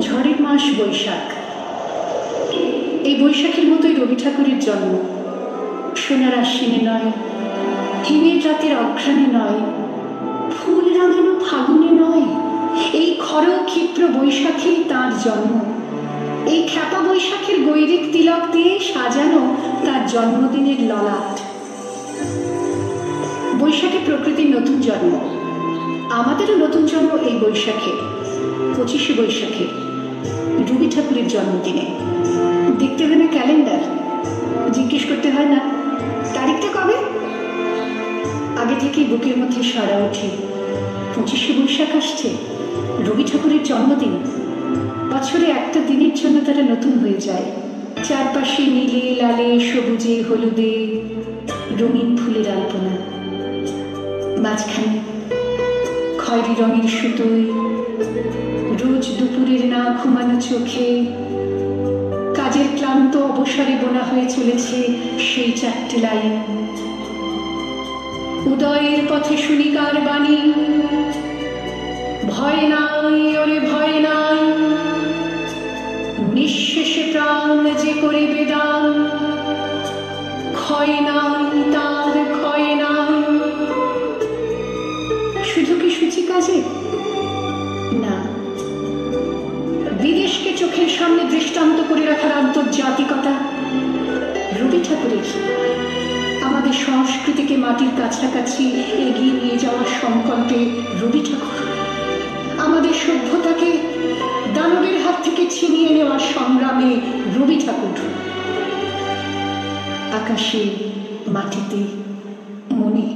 ঝড়ের মাস বৈশাখ। এই বৈশাখের মতোই রবি ঠাকুরের জন্ম। সোনার আশ্বিনে নয়, হিমের রাতের অঘ্রাণে নয়, ফুল রাঙানো ফাগুনে নয়, এই খর ক্ষিপ্র বৈশাখেই তাঁর জন্ম। এই খ্যাপা বৈশাখের গৈরিক তিলক দিয়ে সাজানো তার জন্মদিনের ললাট। বৈশাখে প্রকৃতির নতুন জন্ম, আমাদেরও নতুন জন্ম এই বৈশাখে, 25শে বৈশাখে, রবি ঠাকুরের জন্মদিনে। দেখতে হয় না ক্যালেন্ডার, জিজ্ঞেস করতে হয় না তারিখটা কবে। আগে থেকেই বুকের মধ্যে সাড়া ওঠে, 25শে বৈশাখ আসছে, রবি ঠাকুরের জন্মদিন। বছরে একটা দিনের জন্য তারা নতুন হয়ে যায়। চারপাশে নীলে লালে সবুজে হলুদে রঙিন ফুলের আলপনা, মাঝখানে খয়েরি রঙের সুতোয় রোজ দুপুরের না ঘুমানো চোখে কাজের ক্লান্ত অবসরে বোনা হয়ে চলেছে সেই 4টে লাইন। উদয়ের পথে শুনিকার বাণী, ভয় নাই ওরে ভয় নাই, নিঃশেষে প্রাণ যে করিবে দান, ক্ষয় নাই তার ক্ষয় নাই। শুধু কি সূচি কাজে? না, বিদেশকে চোখের সামনে দৃষ্টান্ত করে রাখার আন্তর্জাতিকতা রবি ঠাকুরের। আমাদের সংস্কৃতিকে মাটির কাছাকাছি এগিয়ে নিয়ে যাওয়ার সংকল্পে রবি ঠাকুর। আমাদের সভ্যতাকে দানবের হাত থেকে ছিনিয়ে নেওয়ার সংগ্রামে রবি ঠাকুর। আকাশে, মাটিতে, মনে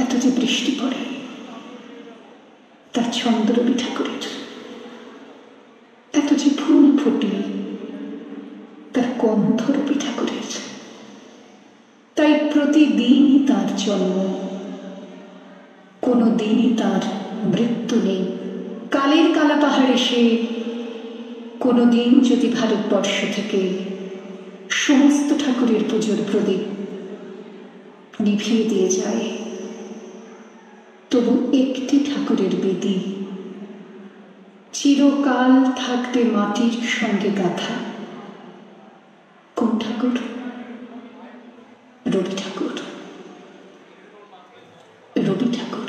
এত যে বৃষ্টি পড়ে, তার ছন্দ রবি ঠাকুরের। এত যে ফুল ফোটে, তার গন্ধ রবি ঠাকুরের। তাই প্রতিদিনই তার জন্ম, কোনো দিনই তার মৃত্যু নেই। কালের কালা পাহাড়ে সে কোনো দিন যদি ভারতবর্ষ থেকে সমস্ত ঠাকুরের পুজোর প্রদীপ নিভিয়ে দিয়ে যায়, তবু একটি ঠাকুরের বেদি চিরকাল থাকবে মাটির সঙ্গে গাঁথা। কোন ঠাকুর? রবি ঠাকুর। রবি ঠাকুর।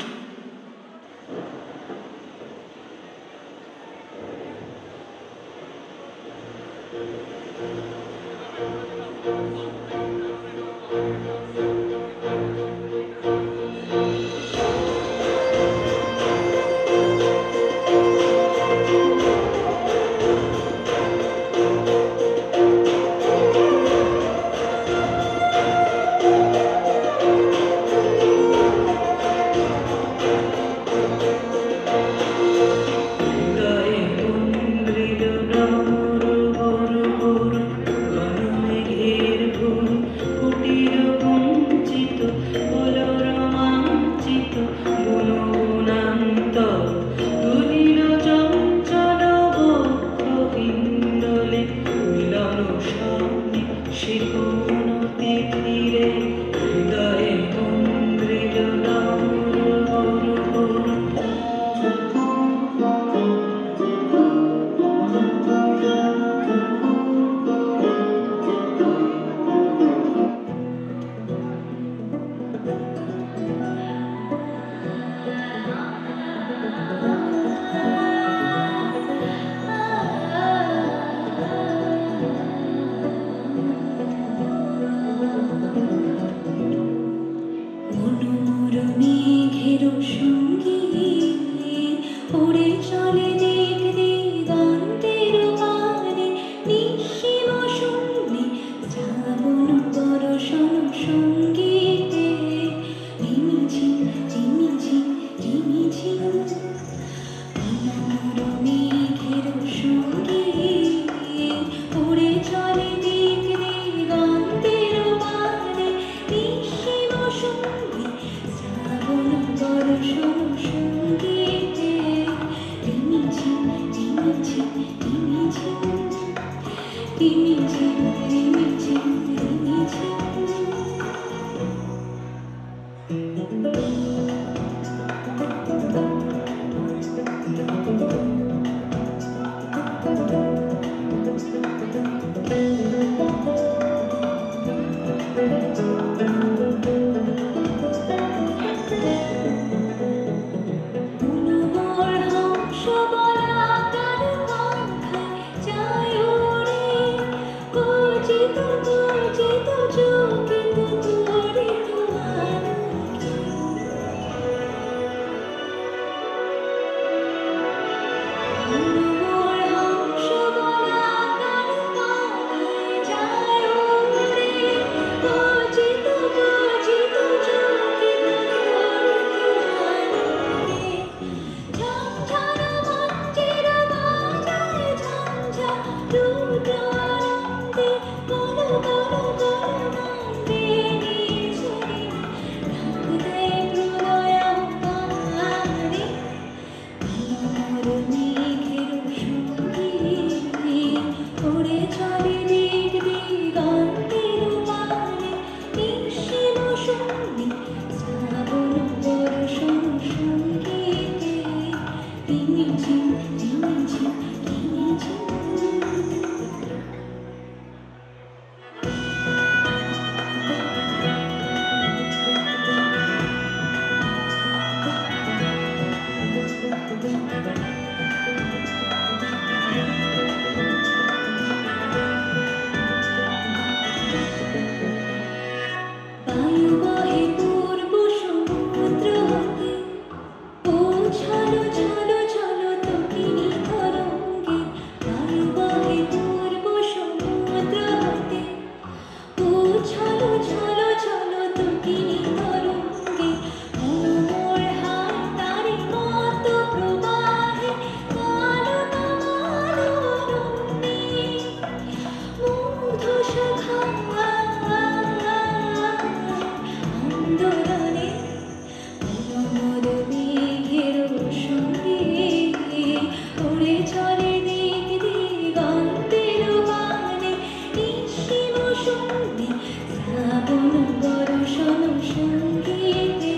সামনে শ্রাবণ বর্ষণ সঙ্গীতে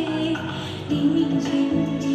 রিমঝিম